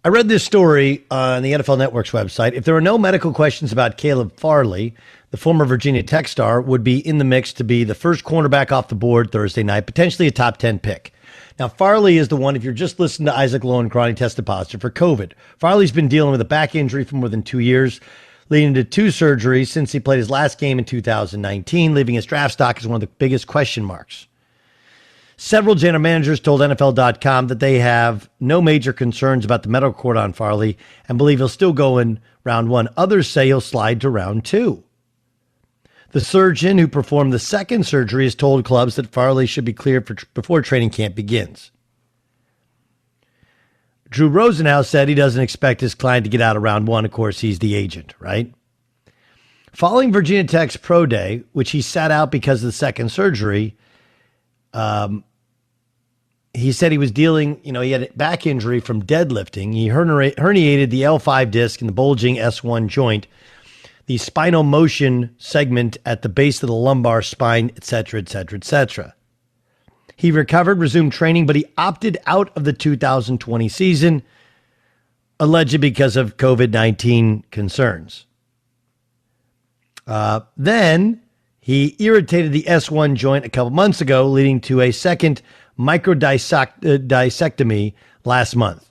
I read this story on the NFL Network's website. If there were no medical questions about Caleb Farley, the former Virginia Tech star would be in the mix to be the first cornerback off the board Thursday night, potentially a top 10 pick. Now, Farley is the one, if you're just listening to Isaac Lowenkron, tested positive for COVID. Farley's been dealing with a back injury for more than 2 years, leading to 2 surgeries since he played his last game in 2019, leaving his draft stock as one of the biggest question marks. Several general managers told NFL.com that they have no major concerns about the medical court on Farley and believe he'll still go in round 1. Others say he'll slide to round 2. The surgeon who performed the second surgery has told clubs that Farley should be cleared before training camp begins. Drew Rosenhaus said he doesn't expect his client to get out of round 1. Of course, he's the agent, right? Following Virginia Tech's pro day, which he sat out because of the second surgery, he said he was dealing, he had a back injury from deadlifting. He herniated the L5 disc in the bulging S1 joint, the spinal motion segment at the base of the lumbar spine, etc., etc., etc. He recovered, resumed training, but he opted out of the 2020 season, allegedly because of COVID-19 concerns. Then he irritated the S1 joint a couple months ago, leading to a second microdissectomy last month.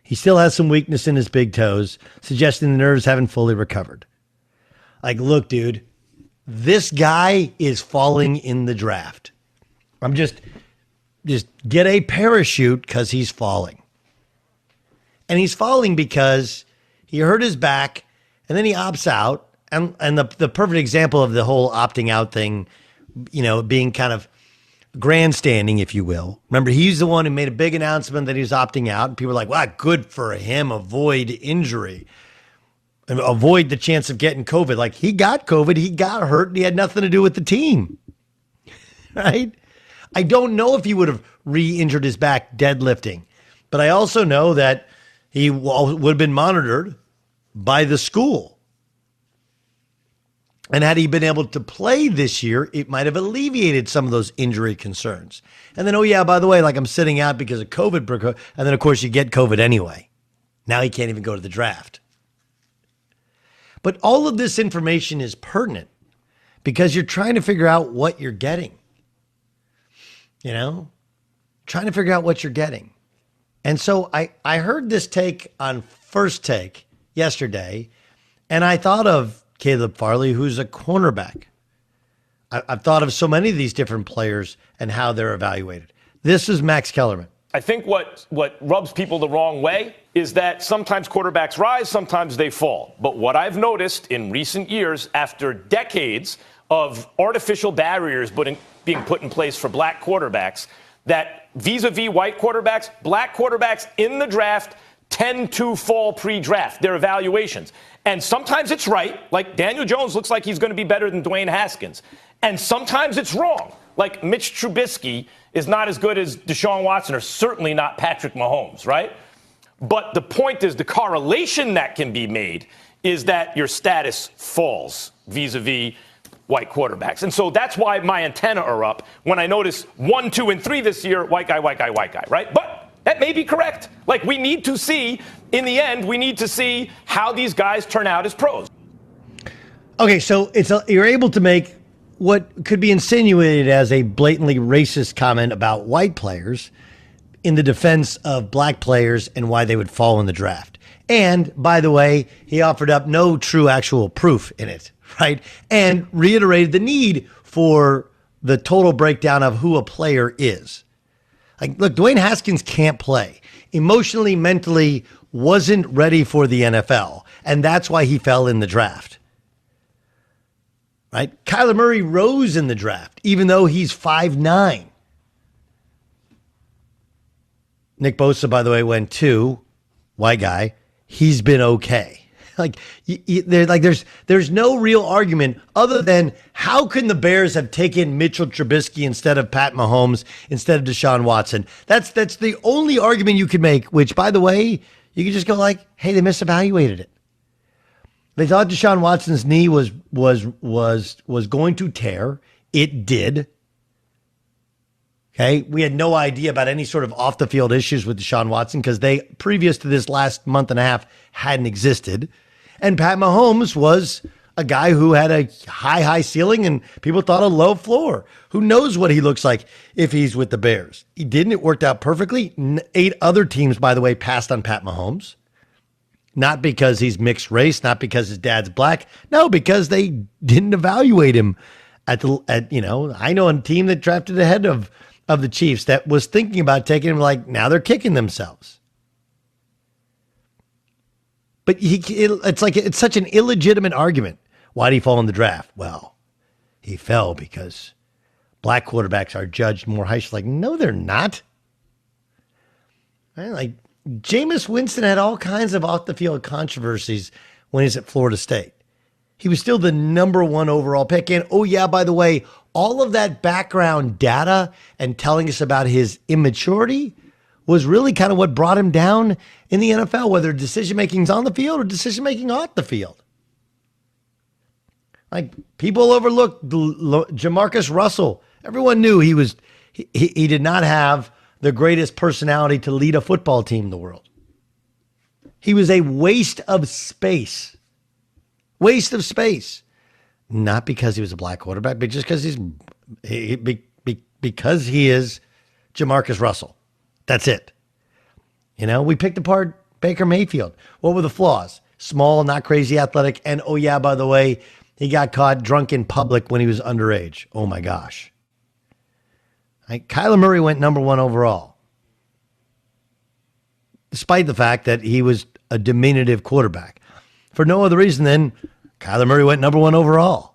He still has some weakness in his big toes, suggesting the nerves haven't fully recovered. Like, look, dude, this guy is falling in the draft. I'm just get a parachute because he's falling. And he's falling because he hurt his back and then he opts out. And the perfect example of the whole opting out thing, being kind of grandstanding, if you will. Remember, he's the one who made a big announcement that he was opting out. And people were like, wow, good for him. Avoid injury. Avoid the chance of getting COVID. Like, he got COVID. He got hurt. And he had nothing to do with the team. Right? I don't know if he would have re-injured his back deadlifting. But I also know that he would have been monitored by the school. And had he been able to play this year, it might have alleviated some of those injury concerns. And then, oh yeah, by the way, like, I'm sitting out because of COVID. And then, of course, you get COVID anyway. Now he can't even go to the draft. But all of this information is pertinent because you're trying to figure out what you're getting. Trying to figure out what you're getting. And so I heard this take on First Take yesterday, and I thought of Caleb Farley, who's a cornerback. I've thought of so many of these different players and how they're evaluated. This is Max Kellerman. I think what rubs people the wrong way is that sometimes quarterbacks rise, sometimes they fall. But what I've noticed in recent years, after decades of artificial barriers being put in place for black quarterbacks, that vis-a-vis white quarterbacks, black quarterbacks in the draft tend to fall pre-draft, their evaluations. And sometimes it's right, like Daniel Jones looks like he's going to be better than Dwayne Haskins. And sometimes it's wrong, like Mitch Trubisky is not as good as Deshaun Watson, or certainly not Patrick Mahomes, right? But the point is, the correlation that can be made is that your status falls vis-a-vis white quarterbacks. And so that's why my antenna are up when I notice 1, 2, and 3 this year, white guy, right? But that may be correct. Like, we need to see, in the end, we need to see how these guys turn out as pros. Okay, so you're able to make what could be insinuated as a blatantly racist comment about white players in the defense of black players and why they would fall in the draft. And, by the way, he offered up no true actual proof in it, right? And reiterated the need for the total breakdown of who a player is. Like, look, Dwayne Haskins can't play. Emotionally, mentally, wasn't ready for the NFL. And that's why he fell in the draft. Right? Kyler Murray rose in the draft, even though he's 5'9". Nick Bosa, by the way, went 2. White guy. He's been okay. There's no real argument other than how can the Bears have taken Mitchell Trubisky instead of Pat Mahomes, instead of Deshaun Watson? That's the only argument you could make, which, by the way, you could just go like, hey, they misevaluated it. They thought Deshaun Watson's knee was going to tear. It did. Okay. We had no idea about any sort of off the field issues with Deshaun Watson because they, previous to this last month and a half, hadn't existed. And Pat Mahomes was a guy who had a high ceiling and people thought a low floor. Who knows what he looks like if he's with the Bears? He didn't. It worked out perfectly. 8 other teams, by the way, passed on Pat Mahomes. Not because he's mixed race, not because his dad's black. No, because they didn't evaluate him I know a team that drafted ahead of the Chiefs that was thinking about taking him, like, now they're kicking themselves. But it's such an illegitimate argument. Why did he fall in the draft? Well, he fell because black quarterbacks are judged more harshly. Like, no, they're not. Right? Like, Jameis Winston had all kinds of off-the-field controversies when he's at Florida State. He was still the number 1 overall pick. And, oh, yeah, by the way, all of that background data and telling us about his immaturity was really kind of what brought him down in the NFL, whether decision-making is on the field or decision-making off the field. Like, people overlooked Jamarcus Russell. Everyone knew he did not have the greatest personality to lead a football team in the world. He was a waste of space. Waste of space. Not because he was a black quarterback, but just because because he is Jamarcus Russell. That's it. We picked apart Baker Mayfield. What were the flaws? Small, not crazy athletic, and oh yeah, by the way, he got caught drunk in public when he was underage. Oh my gosh. Kyler Murray went number 1 overall, despite the fact that he was a diminutive quarterback. For no other reason than Kyler Murray went number 1 overall.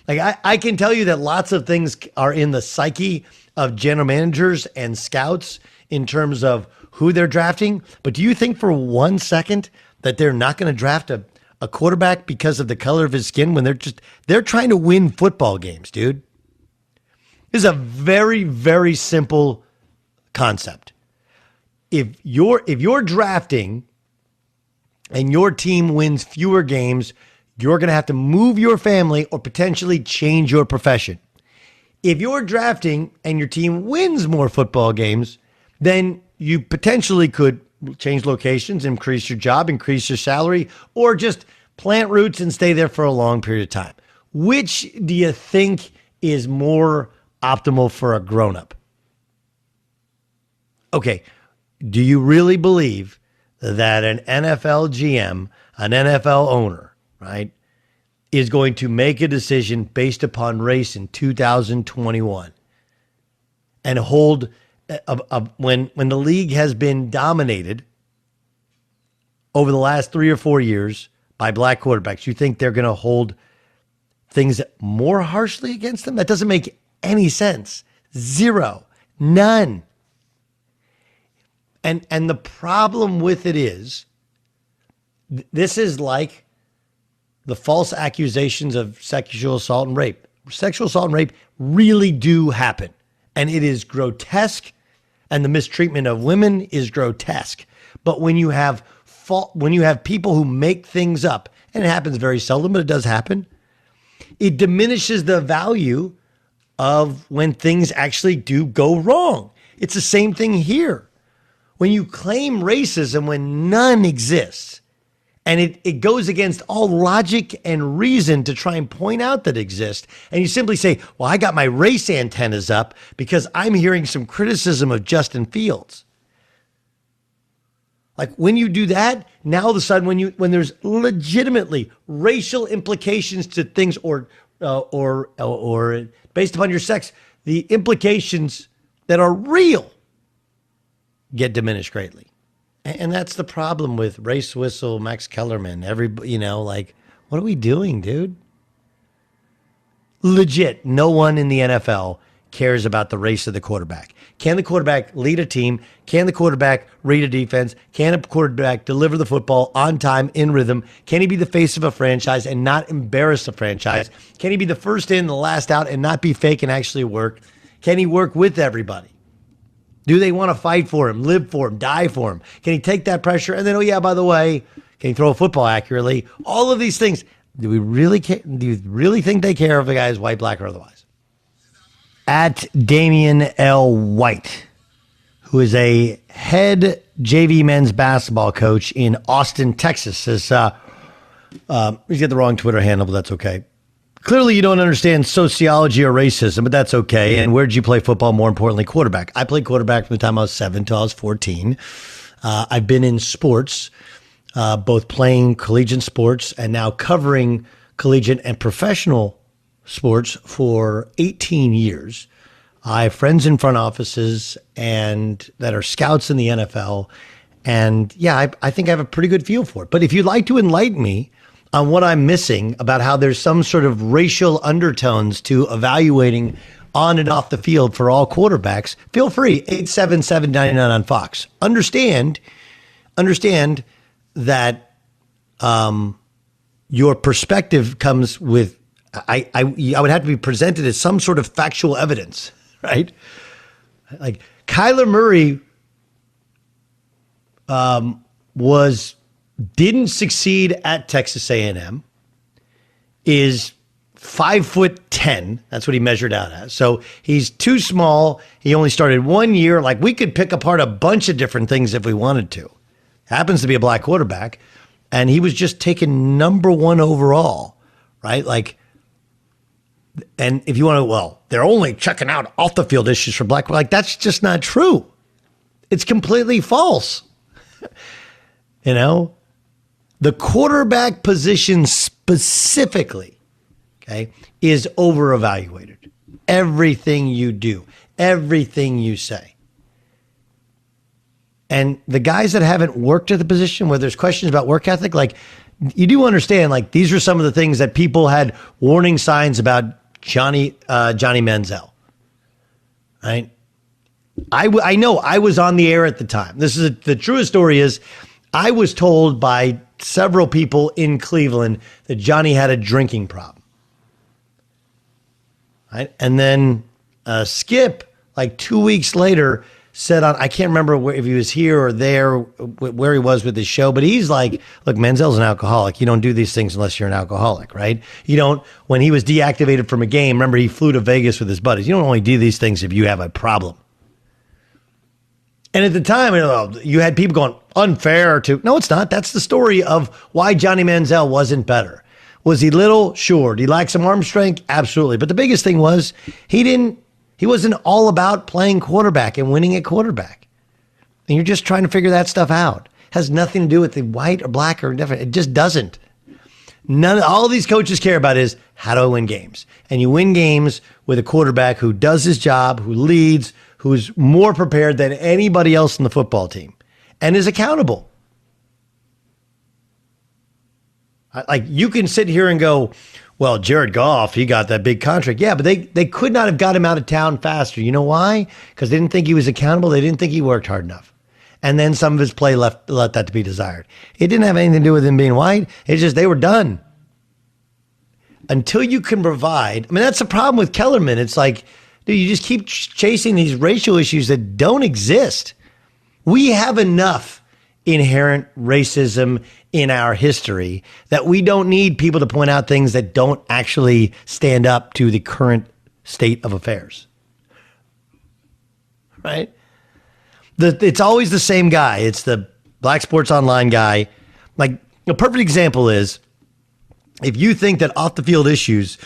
I can tell you that lots of things are in the psyche of general managers and scouts in terms of who they're drafting. But do you think for 1 second that they're not going to draft a quarterback because of the color of his skin when they're trying to win football games, dude? This is a very, very simple concept. If you're drafting and your team wins fewer games, you're going to have to move your family or potentially change your profession. If you're drafting and your team wins more football games, then you potentially could change locations, increase your job, increase your salary, or just plant roots and stay there for a long period of time. Which do you think is more optimal for a grown-up? Okay, do you really believe that an NFL GM, an NFL owner, right, is going to make a decision based upon race in 2021 and hold when the league has been dominated over the last 3 or 4 years by black quarterbacks? You think they're going to hold things more harshly against them? That doesn't make any sense. Zero. None. And the problem with it is, this is like the false accusations of sexual assault and rape. Sexual assault and rape really do happen. And it is grotesque. And the mistreatment of women is grotesque. But when you have people who make things up, and it happens very seldom, but it does happen, it diminishes the value of when things actually do go wrong. It's the same thing here. When you claim racism when none exists, and it goes against all logic and reason to try and point out that it exists, and you simply say, well, I got my race antennas up because I'm hearing some criticism of Justin Fields. Like, when you do that, now all of a sudden when there's legitimately racial implications to things or based upon your sex, the implications that are real get diminished greatly. And that's the problem with Race Whistle, Max Kellerman, what are we doing, dude? Legit, no one in the NFL cares about the race of the quarterback. Can the quarterback lead a team? Can the quarterback read a defense? Can a quarterback deliver the football on time, in rhythm? Can he be the face of a franchise and not embarrass the franchise? Can he be the first in, the last out, and not be fake and actually work? Can he work with everybody? Do they want to fight for him, live for him, die for him? Can he take that pressure? And then, oh yeah, by the way, can he throw a football accurately? All of these things. Do we really care? Do you really think they care if the guy is white, black, or otherwise? at Damian L. White, who is a head JV men's basketball coach in Austin, Texas, says, he's got the wrong Twitter handle, but that's okay. Clearly, you don't understand sociology or racism, but that's okay. And where did you play football? More importantly, quarterback. I played quarterback from the time I was 7 till I was 14. I've been in sports, both playing collegiate sports and now covering collegiate and professional sports for 18 years. I have friends in front offices and that are scouts in the NFL. And yeah, I think I have a pretty good feel for it. But if you'd like to enlighten me on what I'm missing about how there's some sort of racial undertones to evaluating on and off the field for all quarterbacks, feel free, 877-99 on Fox. Understand that your perspective comes with, I would have to be presented as some sort of factual evidence, right? Like Kyler Murray didn't succeed at Texas A&M, is 5'10". That's what he measured out as. So he's too small. He only started 1 year. Like we could pick apart a bunch of different things if we wanted to. Happens to be a black quarterback. And he was just taken number 1 overall, right? Like, and if you want to, well, they're only checking out off the field issues for black. Like that's just not true. It's completely false. You know? The quarterback position specifically, okay, is over-evaluated. Everything you do, everything you say. And the guys that haven't worked at the position where there's questions about work ethic, like you do understand, like these are some of the things that people had warning signs about Johnny Manziel, right? I know I was on the air at the time. The truest story is I was told by several people in Cleveland that Johnny had a drinking problem. Right? And then Skip, like 2 weeks later, said on, I can't remember if he was here or there, where he was with his show, but he's like, look, Manziel's an alcoholic. You don't do these things unless you're an alcoholic, right? You don't, when he was deactivated from a game, remember he flew to Vegas with his buddies. You don't only do these things if you have a problem. And at the time, you had people going, unfair to, no, it's not. That's the story of why Johnny Manziel wasn't better. Was he little? Sure. Did he lack some arm strength? Absolutely. But the biggest thing was he wasn't all about playing quarterback and winning at quarterback. And you're just trying to figure that stuff out. It has nothing to do with the white or black or different. It just doesn't. All these coaches care about is how do I win games? And you win games with a quarterback who does his job, who leads, who's more prepared than anybody else in the football team and is accountable. Like you can sit here and go, well, Jared Goff, he got that big contract. Yeah, but they could not have got him out of town faster. You know why? Because they didn't think he was accountable. They didn't think he worked hard enough. And then some of his play let that to be desired. It didn't have anything to do with him being white. It's just they were done. Until you can provide, I mean, that's the problem with Kellerman. It's like, dude, you just keep chasing these racial issues that don't exist. We have enough inherent racism in our history that we don't need people to point out things that don't actually stand up to the current state of affairs. Right? It's always the same guy. It's the Black Sports Online guy. Like a perfect example is if you think that off the field issues,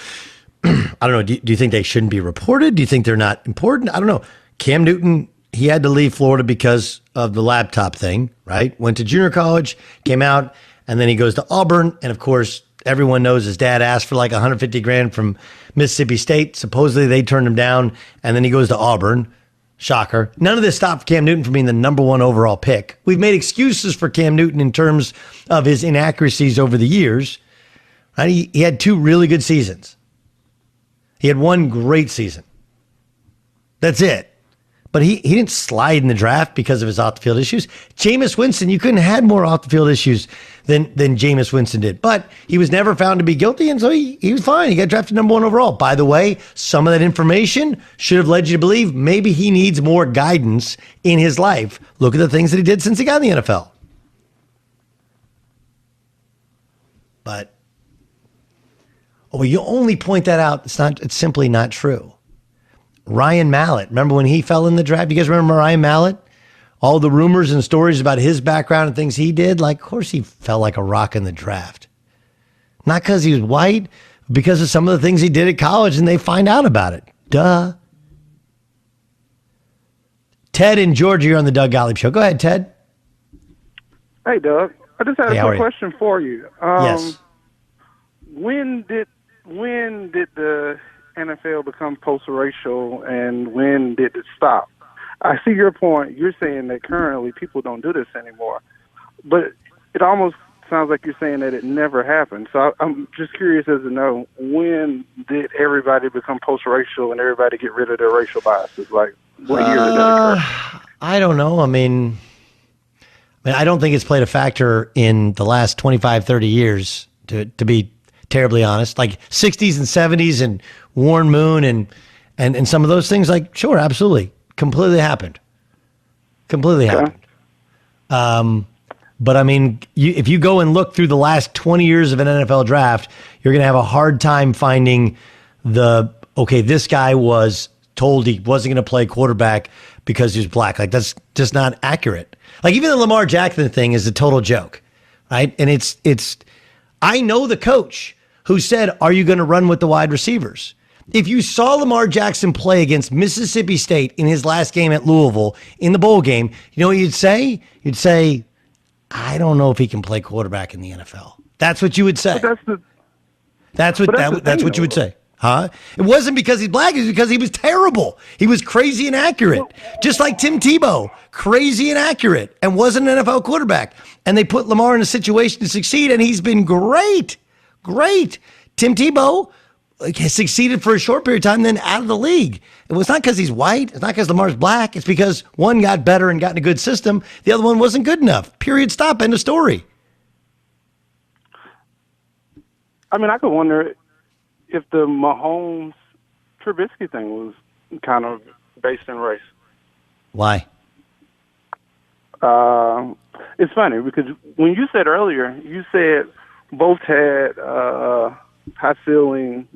I don't know, do you think they shouldn't be reported? Do you think they're not important? I don't know. Cam Newton, he had to leave Florida because of the laptop thing, right? Went to junior college, came out, and then he goes to Auburn. And of course, everyone knows his dad asked for like $150,000 from Mississippi State. Supposedly they turned him down, and then he goes to Auburn. Shocker. None of this stopped Cam Newton from being the number 1 overall pick. We've made excuses for Cam Newton in terms of his inaccuracies over the years. Right? He had 2 really good seasons. He had 1 great season. That's it. But he didn't slide in the draft because of his off-the-field issues. Jameis Winston, you couldn't have had more off-the-field issues than Jameis Winston did. But he was never found to be guilty, and so he was fine. He got drafted number 1 overall. By the way, some of that information should have led you to believe maybe he needs more guidance in his life. Look at the things that he did since he got in the NFL. But you only point that out. It's simply not true. Ryan Mallett. Remember when he fell in the draft? You guys remember Ryan Mallett? All the rumors and stories about his background and things he did. Like, of course he fell like a rock in the draft. Not because he was white, because of some of the things he did at college, and they find out about it. Duh. Ted in Georgia, you're on the Doug Gottlieb Show. Go ahead, Ted. Hey, Doug. I just had a quick question for you. Yes. When did the NFL become post-racial, and when did it stop? I see your point. You're saying that currently people don't do this anymore, but it almost sounds like you're saying that it never happened. So I'm just curious as to know, when did everybody become post-racial and everybody get rid of their racial biases? Like, what year did that occur? I don't know. I mean, I don't think it's played a factor in the last 25, 30 years, to be terribly honest. Like 60s and 70s and Warren Moon and some of those things, like, sure, absolutely. Completely happened. Completely happened. But I mean, if you go and look through the last 20 years of an NFL draft, you're going to have a hard time finding this guy was told he wasn't going to play quarterback because he was black. Like, that's just not accurate. Like, even the Lamar Jackson thing is a total joke, right? And I know the coach who said, "Are you going to run with the wide receivers?" If you saw Lamar Jackson play against Mississippi State in his last game at Louisville in the bowl game, you know what you'd say? You'd say, "I don't know if he can play quarterback in the NFL." That's what you would say. That's what you would say. Huh? It wasn't because he's black. It was because he was terrible. He was crazy and accurate. Just like Tim Tebow, crazy and accurate, and wasn't an NFL quarterback. And they put Lamar in a situation to succeed, and he's been great. Great. Tim Tebow has succeeded for a short period of time, then out of the league. It was not because he's white. It's not because Lamar's black. It's because one got better and got in a good system. The other one wasn't good enough. Period. Stop. End of story. I mean, I could wonder if the Mahomes Trubisky thing was kind of based in race. Why? It's funny because when you said earlier, you said both had high ceiling.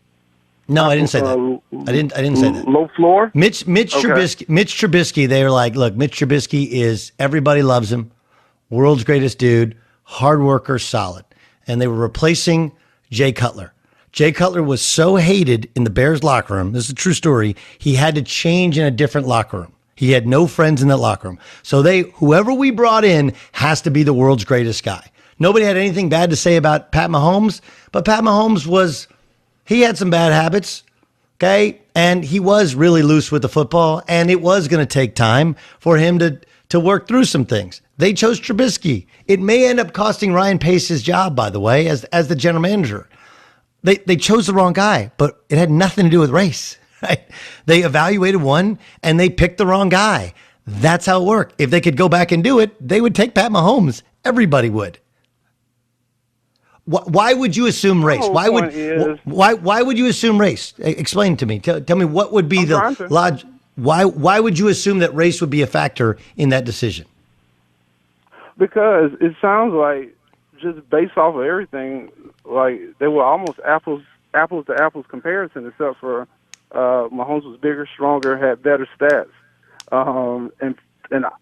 No, I didn't say that. I didn't say that. Low floor. Mitch Trubisky. They were like, look, Mitch Trubisky is, everybody loves him, world's greatest dude, hard worker, solid, and they were replacing Jay Cutler. Jay Cutler was so hated in the Bears locker room. This is a true story. He had to change in a different locker room. He had no friends in that locker room. So whoever we brought in has to be the world's greatest guy. Nobody had anything bad to say about Pat Mahomes, but Pat Mahomes he had some bad habits, okay? And he was really loose with the football, and it was going to take time for him to work through some things. They chose Trubisky. It may end up costing Ryan Pace his job, by the way, as the general manager. They chose the wrong guy, but it had nothing to do with race, right? They evaluated one, and they picked the wrong guy. That's how it worked. If they could go back and do it, they would take Pat Mahomes. Everybody would. Why would you assume race? Why would you assume race? Explain to me. Tell me what would be the logic. Why would you assume that race would be a factor in that decision? Because it sounds like, just based off of everything, like they were almost apples to apples comparison, except for Mahomes was bigger, stronger, had better stats, and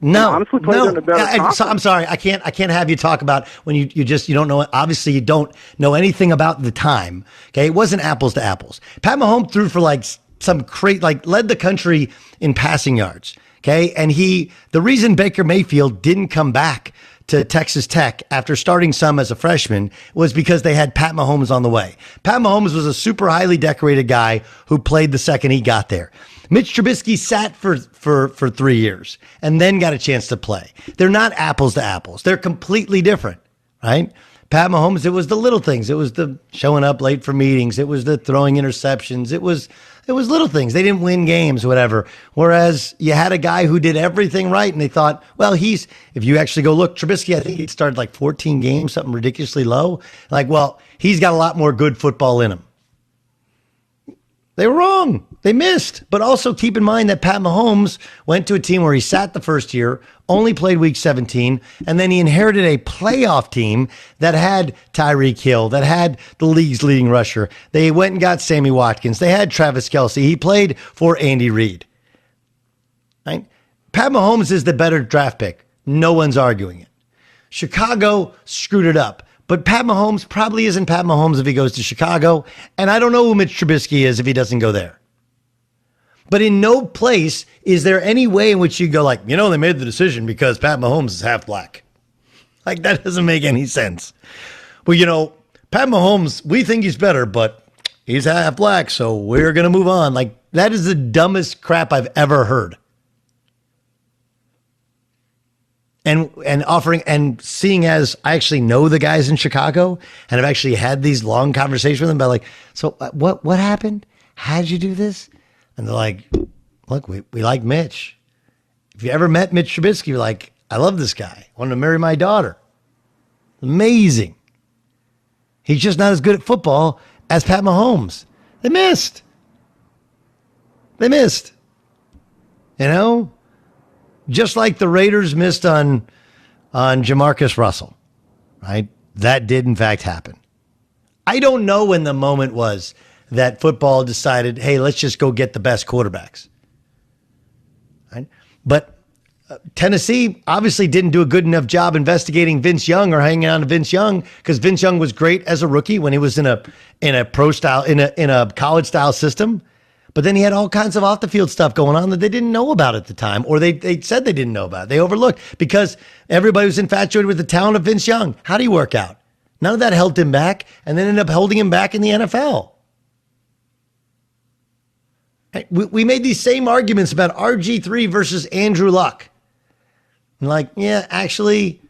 honestly played in a better conference. I'm sorry, I can't have you talk about when you don't know. Obviously, you don't know anything about the time. Okay, it wasn't apples to apples. Pat Mahomes threw for led the country in passing yards. Okay, and the reason Baker Mayfield didn't come back to Texas Tech after starting some as a freshman was because they had Pat Mahomes on the way. Pat Mahomes was a super highly decorated guy who played the second he got there. Mitch Trubisky sat for 3 years and then got a chance to play. They're not apples to apples. They're completely different, right? Pat Mahomes, it was the little things. It was the showing up late for meetings. It was the throwing interceptions. It was little things. They didn't win games, whatever. Whereas you had a guy who did everything right, and they thought, well, if you actually go look, Trubisky, I think he started like 14 games, something ridiculously low. Like, well, he's got a lot more good football in him. They were wrong. They missed. But also keep in mind that Pat Mahomes went to a team where he sat the first year, only played week 17, and then he inherited a playoff team that had Tyreek Hill, that had the league's leading rusher. They went and got Sammy Watkins. They had Travis Kelce. He played for Andy Reid. Right? Pat Mahomes is the better draft pick. No one's arguing it. Chicago screwed it up. But Pat Mahomes probably isn't Pat Mahomes if he goes to Chicago. And I don't know who Mitch Trubisky is if he doesn't go there. But in no place is there any way in which you go like, they made the decision because Pat Mahomes is half black. Like, that doesn't make any sense. Well, Pat Mahomes, we think he's better, but he's half black, so we're going to move on. Like, that is the dumbest crap I've ever heard. And offering and seeing as I actually know the guys in Chicago and have actually had these long conversations with them about like, so what happened? How did you do this? And they're like, look, we like Mitch. If you ever met Mitch Trubisky, you're like, I love this guy. I wanted to marry my daughter. Amazing. He's just not as good at football as Pat Mahomes. They missed. Just like the Raiders missed on Jamarcus Russell, right? That did, in fact, happen. I don't know when the moment was that football decided, hey, let's just go get the best quarterbacks. Right? But Tennessee obviously didn't do a good enough job investigating Vince Young or hanging on to Vince Young because Vince Young was great as a rookie when he was in a pro style, in a college style system. But then he had all kinds of off the field stuff going on that they didn't know about at the time, or they said they didn't know about it. They overlooked because everybody was infatuated with the talent of Vince Young. How did he work out? None of that held him back, and then ended up holding him back in the NFL. We made these same arguments about RG3 versus Andrew Luck. Like, yeah, actually,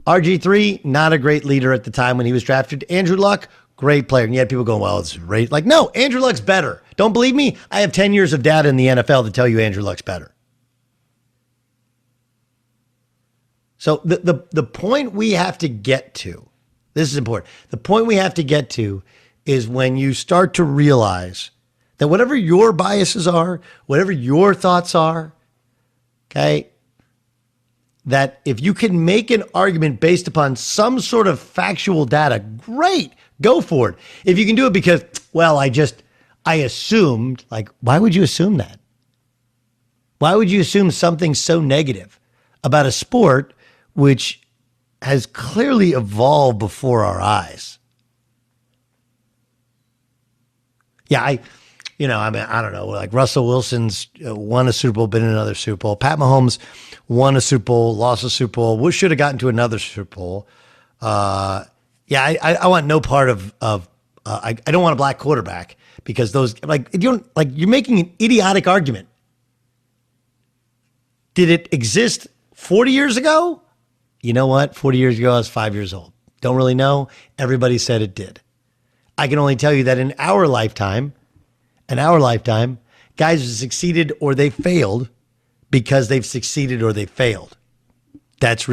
RG3, not a great leader at the time when he was drafted. Andrew Luck, great player. And you had people going, well, it's great. Like, no, Andrew Luck's better. Don't believe me? I have 10 years of data in the NFL to tell you Andrew Luck's better. So the point we have to get to, this is important. The point we have to get to is when you start to realize that whatever your biases are, whatever your thoughts are, okay, that if you can make an argument based upon some sort of factual data, great, go for it. If you can do it because, well, I assumed, like, why would you assume that? Why would you assume something so negative about a sport which has clearly evolved before our eyes? Yeah, I don't know, like Russell Wilson's won a Super Bowl, been in another Super Bowl. Pat Mahomes won a Super Bowl, lost a Super Bowl, should have gotten to another Super Bowl. I want no part of I don't want a black quarterback because those, like, you're making an idiotic argument. Did it exist 40 years ago? You know what? 40 years ago, I was 5 years old. Don't really know. Everybody said it did. I can only tell you that in our lifetime, guys have succeeded or they failed because they've succeeded or they failed. That's really